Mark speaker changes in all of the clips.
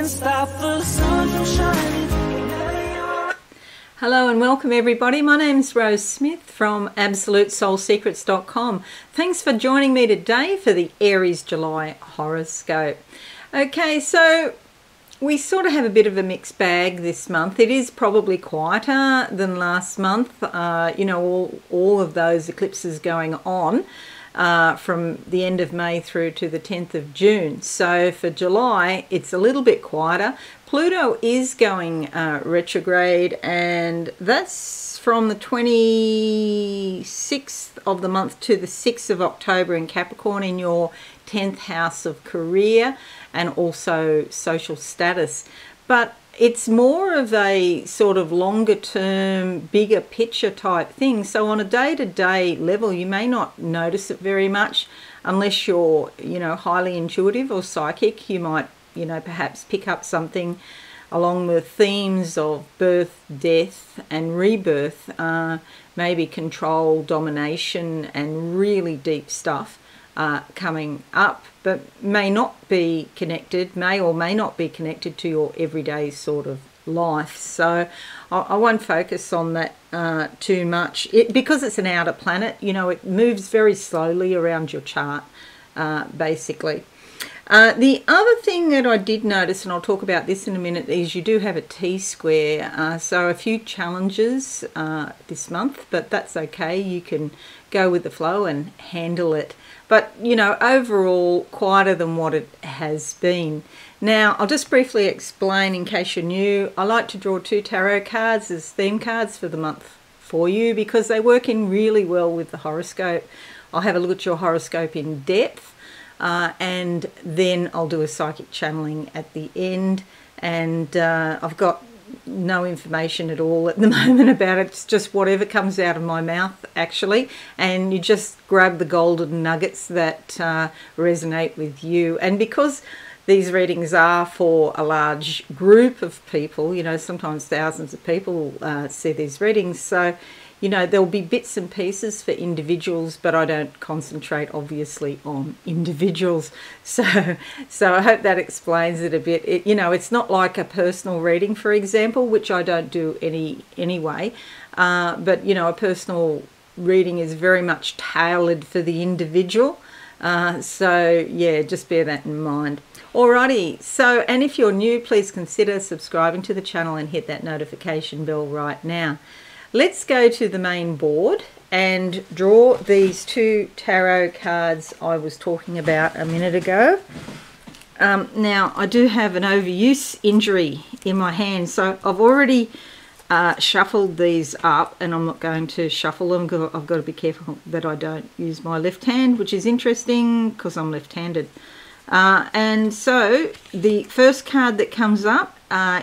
Speaker 1: can't stop the sun from shining.
Speaker 2: Hello and welcome everybody. My name's Rose Smith from AbsoluteSoulSecrets.com. Thanks for joining me today for the Aries July horoscope. Okay, so we sort of have a bit of a mixed bag this month. It is probably quieter than last month. You know, all of those eclipses going on from the end of May through to the 10th of June. So for July, it's a little bit quieter. Pluto is going retrograde, and that's from the 26th of the month to the 6th of October in Capricorn, in your 10th house of career and also social status. But it's more of a sort of longer term, bigger picture type thing. So on a day-to-day level, you may not notice it very much unless you're, you know, highly intuitive or psychic. You might, you know, perhaps pick up something along the themes of birth, death and rebirth, maybe control, domination and really deep stuff coming up, but may not be connected, may or may not be connected to your everyday sort of life. So I won't focus on that too much because it's an outer planet. You know, it moves very slowly around your chart, basically. The other thing that I did notice, and I'll talk about this in a minute, is you do have a T-square. So a few challenges this month, but that's okay. You can go with the flow and handle it. But, you know, overall, quieter than what it has been. Now, I'll just briefly explain in case you're new. I like to draw 2 tarot cards as theme cards for the month for you because they work in really well with the horoscope. I'll have a look at your horoscope in depth. And then I'll do a psychic channeling at the end, and I've got no information at all at the moment about it. It's just whatever comes out of my mouth, actually, and you just grab the golden nuggets that resonate with you. And because these readings are for a large group of people, you know, sometimes thousands of people see these readings, so you know, there'll be bits and pieces for individuals, but I don't concentrate, obviously, on individuals. So I hope that explains it a bit. You know, it's not like a personal reading, for example, which I don't do anyway. But, you know, a personal reading is very much tailored for the individual. So, yeah, just bear that in mind. Alrighty, so, and if you're new, please consider subscribing to the channel and hit that notification bell right now. Let's go to the main board and draw these 2 tarot cards I was talking about a minute ago. Now, I do have an overuse injury in my hand, so I've already shuffled these up, and I'm not going to shuffle them because I've got to be careful that I don't use my left hand, which is interesting because I'm left-handed. And so the first card that comes up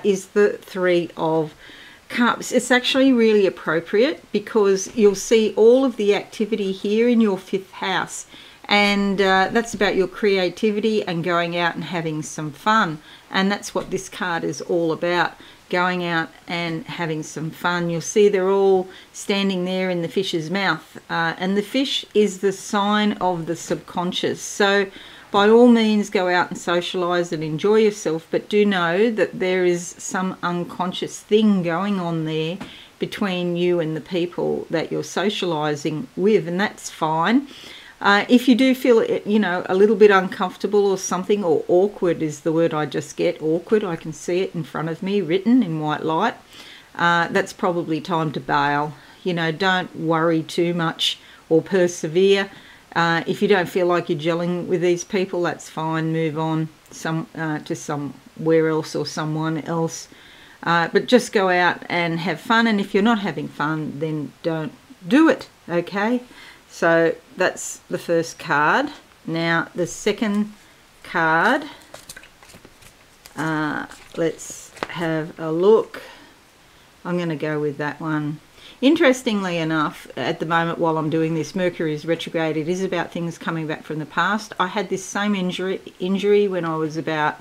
Speaker 2: is the 3 of Cups. It's actually really appropriate because you'll see all of the activity here in your 5th house, and that's about your creativity and going out and having some fun, and that's what this card is all about, going out and having some fun. You'll see they're all standing there in the fish's mouth, and the fish is the sign of the subconscious. So by all means, go out and socialise and enjoy yourself, but do know that there is some unconscious thing going on there between you and the people that you're socialising with, and that's fine. If you do feel, you know, a little bit uncomfortable or something, or awkward is the word I just get, awkward, I can see it in front of me written in white light, that's probably time to bail. You know, don't worry too much or persevere. If you don't feel like you're gelling with these people, that's fine. Move on to somewhere else or someone else. But just go out and have fun. And if you're not having fun, then don't do it. Okay? So that's the first card. Now the second card. Let's have a look. I'm going to go with that one. Interestingly enough, at the moment while I'm doing this, Mercury is retrograde. It is about things coming back from the past. I had this same injury when I was about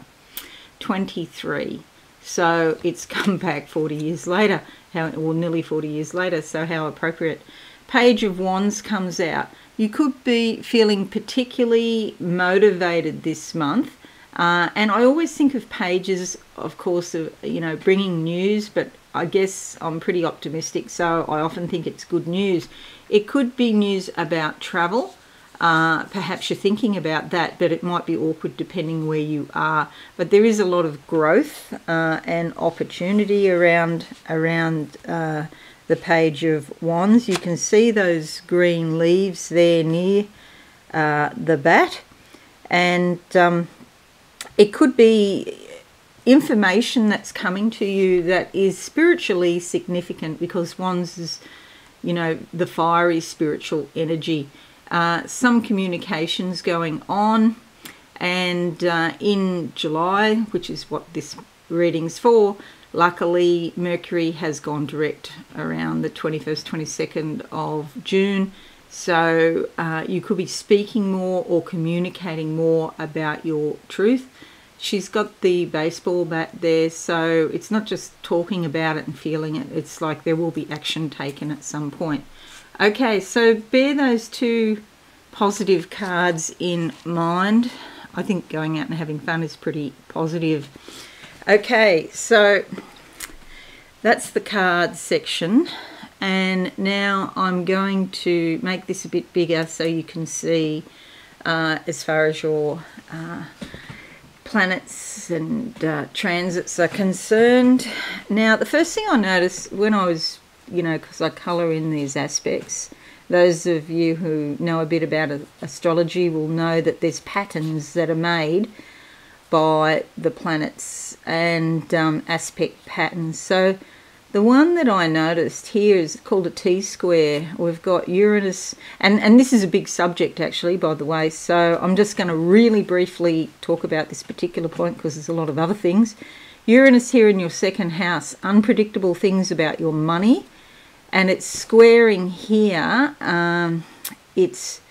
Speaker 2: 23. So it's come back 40 years later, or nearly 40 years later, so how appropriate. Page of Wands comes out. You could be feeling particularly motivated this month And I always think of pages, of course, of, you know, bringing news, but I guess I'm pretty optimistic, so I often think it's good news. It could be news about travel. Perhaps you're thinking about that, but it might be awkward depending where you are. But there is a lot of growth and opportunity around the Page of Wands. You can see those green leaves there near the bat, and it could be information that's coming to you that is spiritually significant, because Wands is, you know, the fiery spiritual energy. Some communications going on, and in July, which is what this reading's for, luckily Mercury has gone direct around the 21st, 22nd of June. So you could be speaking more or communicating more about your truth. She's got the baseball bat there, so it's not just talking about it and feeling it. It's like there will be action taken at some point. Okay, so bear those two positive cards in mind. I think going out and having fun is pretty positive. Okay, so that's the cards section. And now I'm going to make this a bit bigger so you can see as far as your planets and transits are concerned. Now, the first thing I noticed when I was, you know, because I colour in these aspects, those of you who know a bit about astrology will know that there's patterns that are made by the planets and aspect patterns. So the one that I noticed here is called a T-square. We've got Uranus, and this is a big subject actually, by the way, so I'm just going to really briefly talk about this particular point because there's a lot of other things. Uranus here in your second house, unpredictable things about your money, and it's squaring here. It's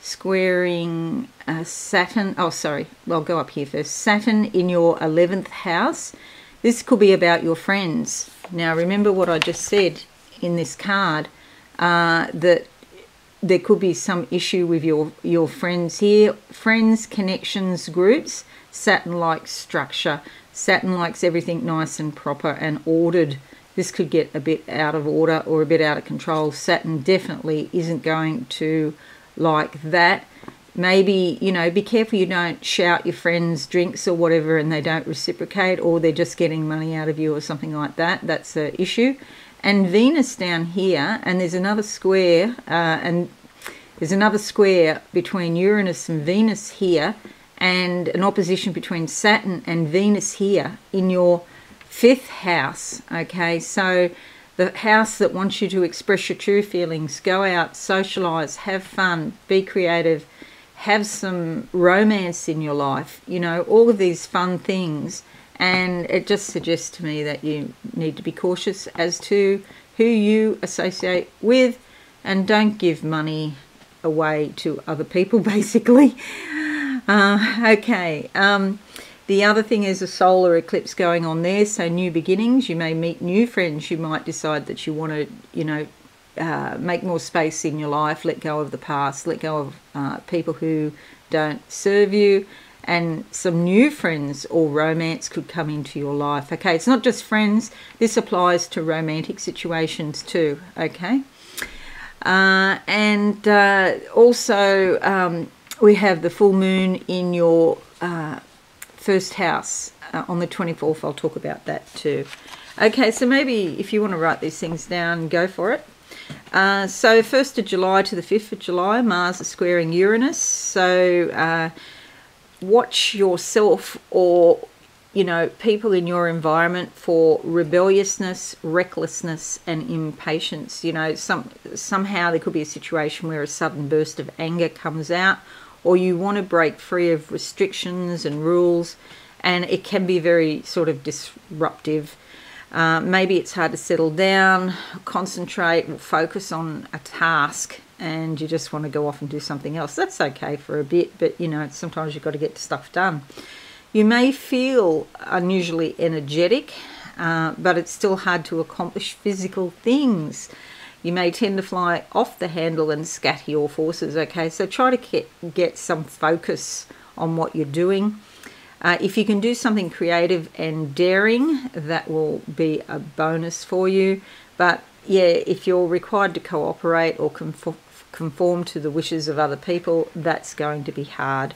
Speaker 2: squaring Saturn. Oh, sorry. Well, go up here first. Saturn in your 11th house. This could be about your friends. Now, remember what I just said in this card, that there could be some issue with your friends here. Friends, connections, groups. Saturn likes structure. Saturn likes everything nice and proper and ordered. This could get a bit out of order or a bit out of control. Saturn definitely isn't going to like that. Maybe, you know, be careful you don't shout your friends' drinks or whatever and they don't reciprocate, or they're just getting money out of you or something like that. That's an issue. And Venus down here, and there's another square, between Uranus and Venus here, and an opposition between Saturn and Venus here in your 5th house. Okay, so the house that wants you to express your true feelings, go out, socialise, have fun, be creative, have some romance in your life, you know, all of these fun things. And it just suggests to me that you need to be cautious as to who you associate with, and don't give money away to other people, basically. Okay. The other thing is a solar eclipse going on there, so new beginnings. You may meet new friends. You might decide that you want to, you know, make more space in your life, let go of the past, let go of people who don't serve you, and some new friends or romance could come into your life. Okay, it's not just friends. This applies to romantic situations too, okay? And also we have the full moon in your 1st house on the 24th. I'll talk about that too. Okay, so maybe if you want to write these things down, go for it. So 1st of July to the 5th of July, Mars is squaring Uranus. So watch yourself, or, you know, people in your environment, for rebelliousness, recklessness and impatience. You know, somehow there could be a situation where a sudden burst of anger comes out, or you want to break free of restrictions and rules, and it can be very sort of disruptive. Maybe it's hard to settle down, concentrate, or focus on a task, and you just want to go off and do something else. That's okay for a bit, but, you know, sometimes you've got to get stuff done. You may feel unusually energetic, but it's still hard to accomplish physical things. You may tend to fly off the handle and scatter your forces, okay? So try to get some focus on what you're doing. If you can do something creative and daring, that will be a bonus for you. But yeah, if you're required to cooperate or conform to the wishes of other people, that's going to be hard.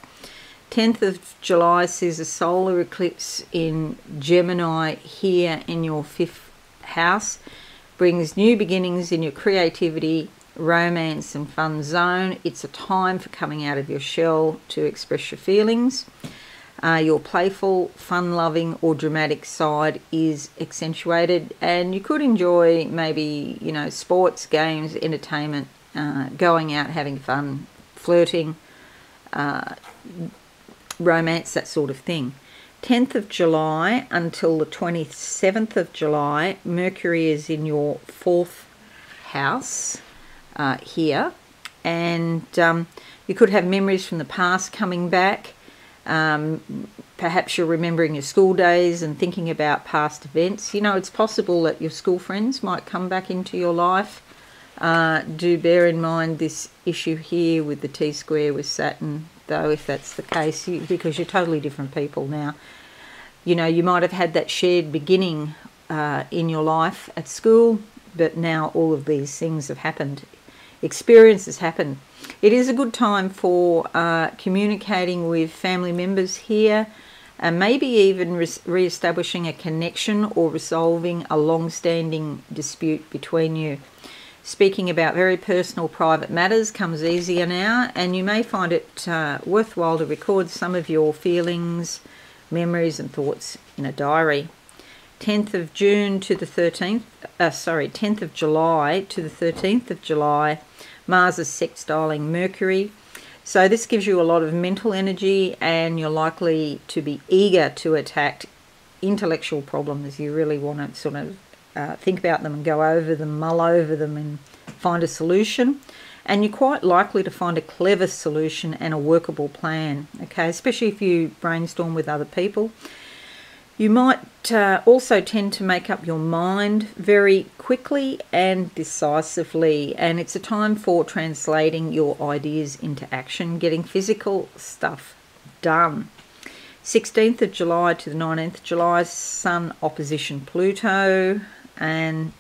Speaker 2: 10th of July sees a solar eclipse in Gemini here in your 5th house. Brings new beginnings in your creativity, romance and fun zone. It's a time for coming out of your shell to express your feelings. Your playful, fun-loving or dramatic side is accentuated, and you could enjoy maybe, you know, sports, games, entertainment, going out, having fun, flirting, romance, that sort of thing. 10th of July until the 27th of July, Mercury is in your 4th house here, and you could have memories from the past coming back. Perhaps you're remembering your school days and thinking about past events. You know, it's possible that your school friends might come back into your life. Do bear in mind this issue here with the T-square with Saturn, though, if that's the case, because you're totally different people now. You know, you might have had that shared beginning in your life at school, but now all of these things have happened. Experiences happen. It is a good time for communicating with family members here, and maybe even re-establishing a connection or resolving a long-standing dispute between you. Speaking about very personal, private matters comes easier now, and you may find it worthwhile to record some of your feelings, memories and thoughts in a diary. 10th of June to the 13th, 10th of July to the 13th of July, Mars is sextiling Mercury. So this gives you a lot of mental energy, and you're likely to be eager to attack intellectual problems. You really want to sort of think about them and go over them, mull over them and find a solution. And you're quite likely to find a clever solution and a workable plan, okay, especially if you brainstorm with other people. You might also tend to make up your mind very quickly and decisively, and it's a time for translating your ideas into action, getting physical stuff done. 16th of July to the 19th of July, Sun opposition Pluto, and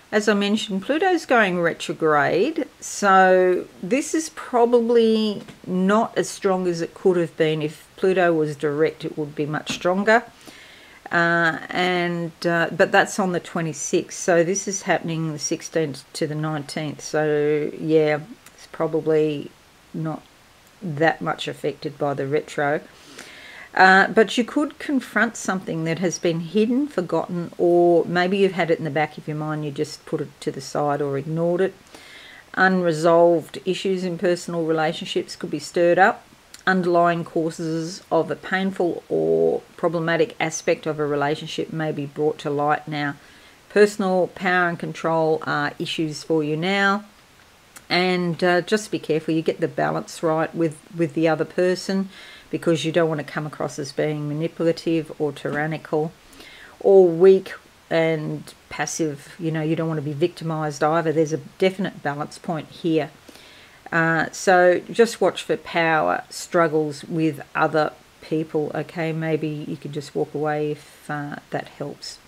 Speaker 2: as I mentioned, Pluto's going retrograde, so this is probably not as strong as it could have been. If Pluto was direct, it would be much stronger. But that's on the 26th, so this is happening the 16th to the 19th, so yeah, it's probably not that much affected by the retro. But you could confront something that has been hidden, forgotten, or maybe you've had it in the back of your mind, you just put it to the side or ignored it. Unresolved issues in personal relationships could be stirred up. Underlying causes of a painful or problematic aspect of a relationship may be brought to light now. Personal power and control are issues for you now. And just be careful you get the balance right with the other person, because you don't want to come across as being manipulative or tyrannical or weak and passive. You know, you don't want to be victimized either. There's a definite balance point here. So just watch for power struggles with other people, okay? Maybe you could just walk away if that helps.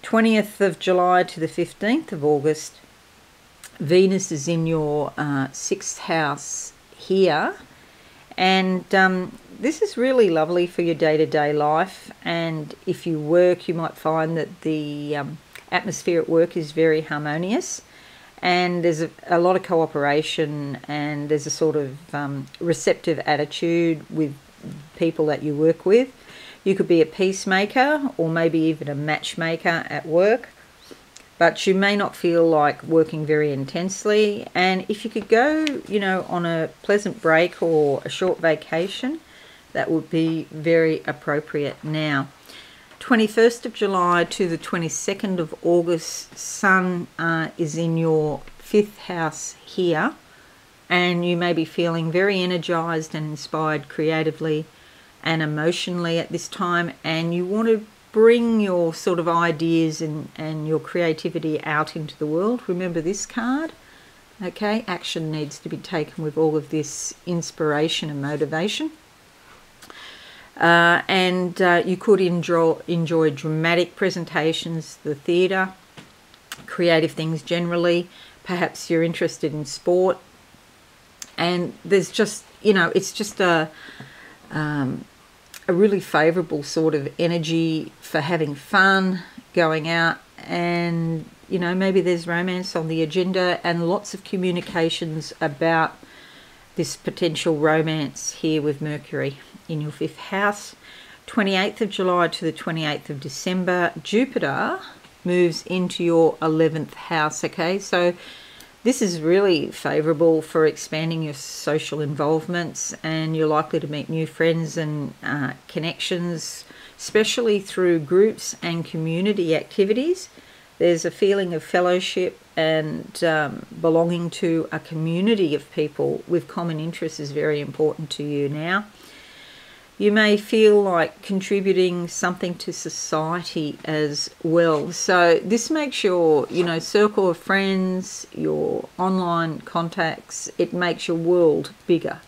Speaker 2: 20th of July to the 15th of August, Venus is in your 6th house here, and this is really lovely for your day-to-day life. And if you work, you might find that the atmosphere at work is very harmonious, and there's a lot of cooperation, and there's a sort of receptive attitude with people that you work with. You could be a peacemaker or maybe even a matchmaker at work, but you may not feel like working very intensely. And if you could go, you know, on a pleasant break or a short vacation, that would be very appropriate now. 21st of July to the 22nd of August, Sun is in your 5th house here, and you may be feeling very energized and inspired creatively and emotionally at this time, and you want to bring your sort of ideas and your creativity out into the world. Remember this card, okay? Action needs to be taken with all of this inspiration and motivation. And you could enjoy dramatic presentations, the theatre, creative things generally. Perhaps you're interested in sport. And there's just, it's just a really favourable sort of energy for having fun, going out, and maybe there's romance on the agenda and lots of communications about this potential romance here with Mercury in your 5th house. 28th of July to the 28th of December, Jupiter moves into your 11th house, okay? So this is really favourable for expanding your social involvements, and you're likely to meet new friends and connections, especially through groups and community activities. There's a feeling of fellowship and belonging to a community of people with common interests is very important to you now. You may feel like contributing something to society as well. So this makes your, circle of friends, your online contacts, it makes your world bigger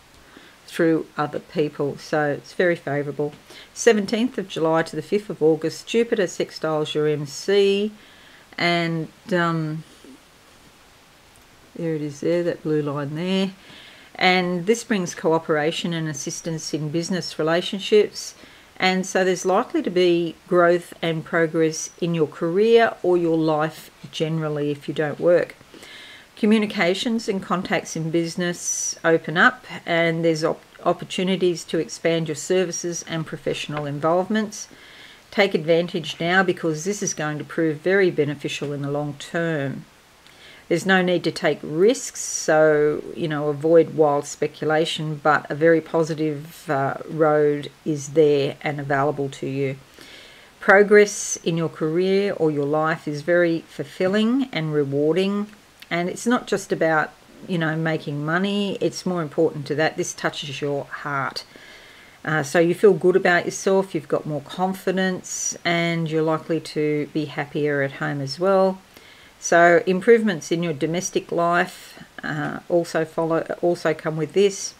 Speaker 2: through other people. So it's very favourable. 17th of July to the 5th of August, Jupiter sextiles your MC. And there it is there, that blue line there. And this brings cooperation and assistance in business relationships. And so there's likely to be growth and progress in your career or your life generally if you don't work. Communications and contacts in business open up, and there's opportunities to expand your services and professional involvements. Take advantage now because this is going to prove very beneficial in the long term. There's no need to take risks, so, avoid wild speculation, but a very positive road is there and available to you. Progress in your career or your life is very fulfilling and rewarding, and it's not just about, making money. It's more important to that. This touches your heart. So you feel good about yourself, you've got more confidence, and you're likely to be happier at home as well. So improvements in your domestic life also come with this.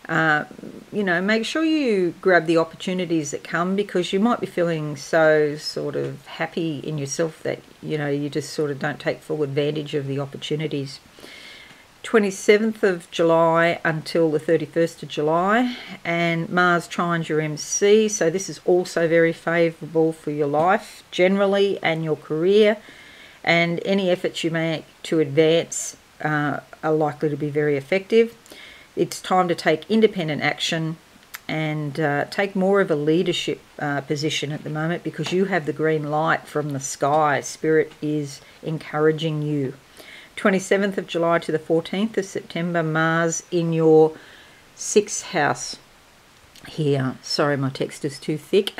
Speaker 2: Make sure you grab the opportunities that come, because you might be feeling so sort of happy in yourself that, you just sort of don't take full advantage of the opportunities. 27th of July until the 31st of July, and Mars trines your MC, so this is also very favourable for your life generally and your career, and any efforts you make to advance are likely to be very effective. It's time to take independent action and take more of a leadership position at the moment, because you have the green light from the sky. Spirit is encouraging you. 27th of July to the 14th of September, Mars in your 6th house here. Sorry, my text is too thick.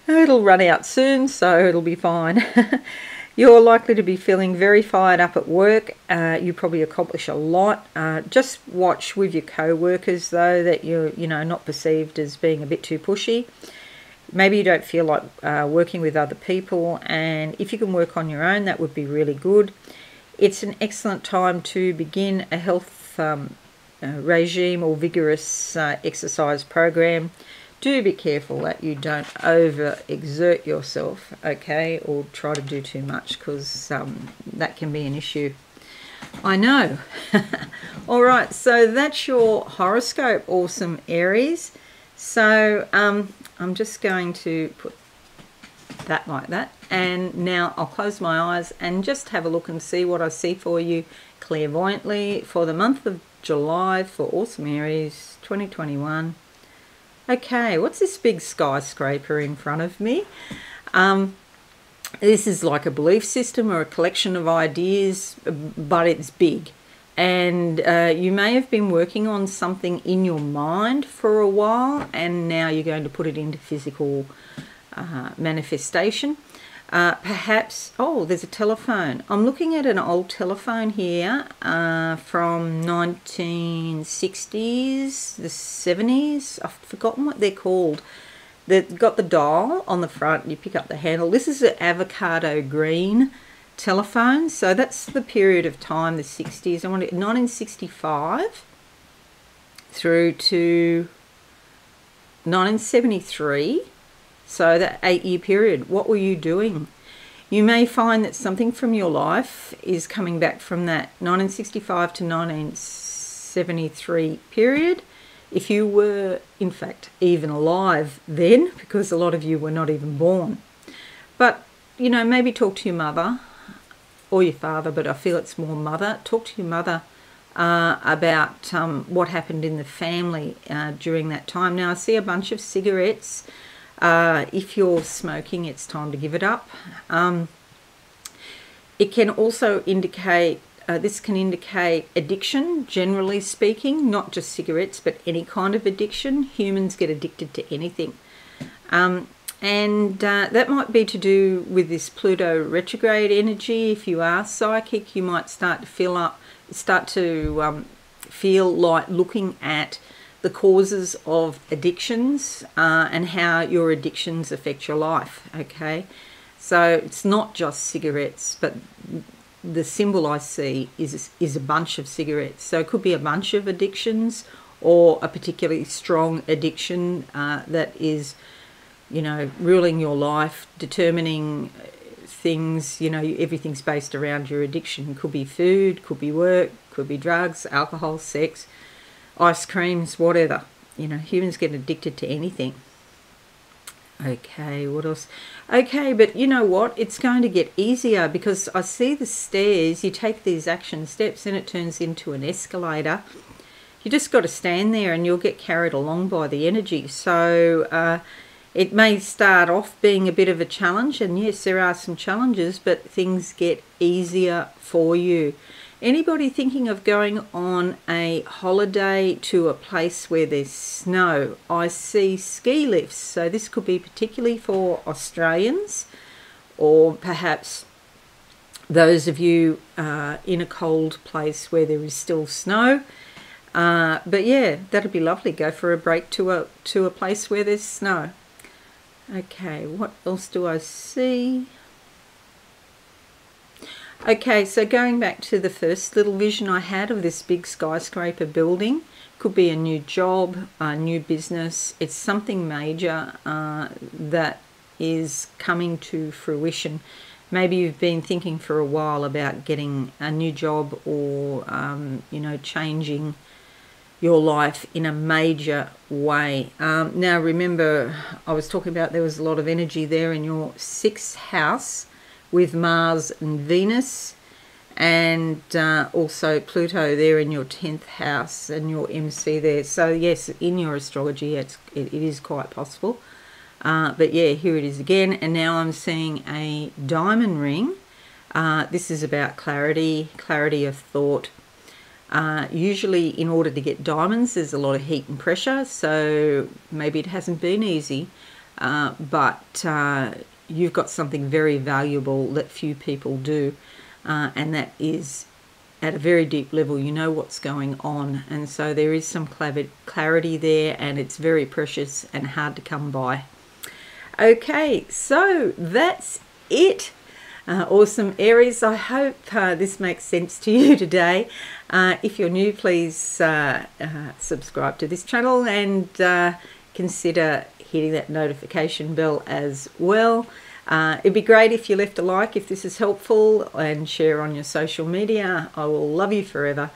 Speaker 2: It'll run out soon, so it'll be fine. You're likely to be feeling very fired up at work. You probably accomplish a lot. Just watch with your co-workers, though, that you're not perceived as being a bit too pushy. Maybe you don't feel like working with other people, and if you can work on your own, that would be really good. It's an excellent time to begin a health regime or vigorous exercise program. Do be careful that you don't over-exert yourself, okay, or try to do too much, because that can be an issue. I know. All right, so that's your horoscope, Awesome Aries. So I'm just going to put that like that, and now I'll close my eyes and just have a look and see what I see for you clairvoyantly for the month of July for Awesome Aries 2021. Okay, what's this big skyscraper in front of me? This is like a belief system or a collection of ideas, but it's big. And you may have been working on something in your mind for a while, and now you're going to put it into physical manifestation. Perhaps, oh, there's a telephone. I'm looking at an old telephone here from 1960s, the 70s. I've forgotten what they're called. They've got the dial on the front, and you pick up the handle. This is an avocado green telephone, so that's the period of time, the 60s. I want 1965 through to 1973, so that 8-year period, what were you doing? You may find that something from your life is coming back from that 1965 to 1973 period. If you were, in fact, even alive then, because a lot of you were not even born. But, you know, maybe talk to your mother or your father, but I feel it's more mother. Talk to your mother about what happened in the family during that time. Now, I see a bunch of cigarettes. If you're smoking, it's time to give it up. It can also indicate, this can indicate addiction, generally speaking, not just cigarettes, but any kind of addiction. Humans get addicted to anything. And that might be to do with this Pluto retrograde energy. If you are psychic, you might start to feel like looking at the causes of addictions and how your addictions affect your life, okay? So it's not just cigarettes, but the symbol I see is a bunch of cigarettes. So it could be a bunch of addictions or a particularly strong addiction that is, you know, ruling your life, determining things. You know, everything's based around your addiction. Could be food, could be work, could be drugs, alcohol, sex, ice creams, whatever. You know, humans get addicted to anything. Okay, what else? Okay, but you know what? It's going to get easier because I see the stairs. You take these action steps and it turns into an escalator. You just got to stand there and you'll get carried along by the energy. So it may start off being a bit of a challenge, and yes, there are some challenges, but things get easier for you. Anybody thinking of going on a holiday to a place where there's snow? I see ski lifts, so this could be particularly for Australians, or perhaps those of you in a cold place where there is still snow. But yeah, that'd be lovely. Go for a break to a place where there's snow. Okay, what else do I see? Okay, so going back to the first little vision I had of this big skyscraper building, could be a new job, a new business. It's something major that is coming to fruition. Maybe you've been thinking for a while about getting a new job or, you know, changing your life in a major way. Now, remember, I was talking about there was a lot of energy there in your 6th house, with Mars and Venus, and also Pluto there in your 10th house and your MC there. So yes, in your astrology it is quite possible. But yeah, here it is again, and now I'm seeing a diamond ring. This is about clarity of thought. Usually in order to get diamonds there's a lot of heat and pressure, so maybe it hasn't been easy, but you've got something very valuable that few people do, and that is at a very deep level. You know what's going on, and so there is some clarity there, and it's very precious and hard to come by. Okay, so that's it. Awesome Aries, I hope this makes sense to you today. If you're new, please subscribe to this channel and consider hitting that notification bell as well. It'd be great if you left a like if this is helpful, and share on your social media. I will love you forever.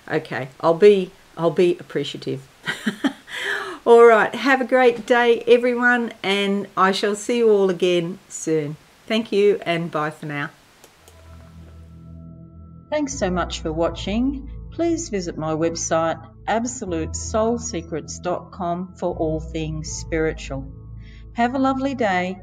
Speaker 2: Okay, I'll be appreciative. All right, have a great day everyone, and I shall see you all again soon. Thank you, and bye for now. Thanks so much for watching. Please visit my website absolutesoulsecrets.com for all things spiritual. Have a lovely day.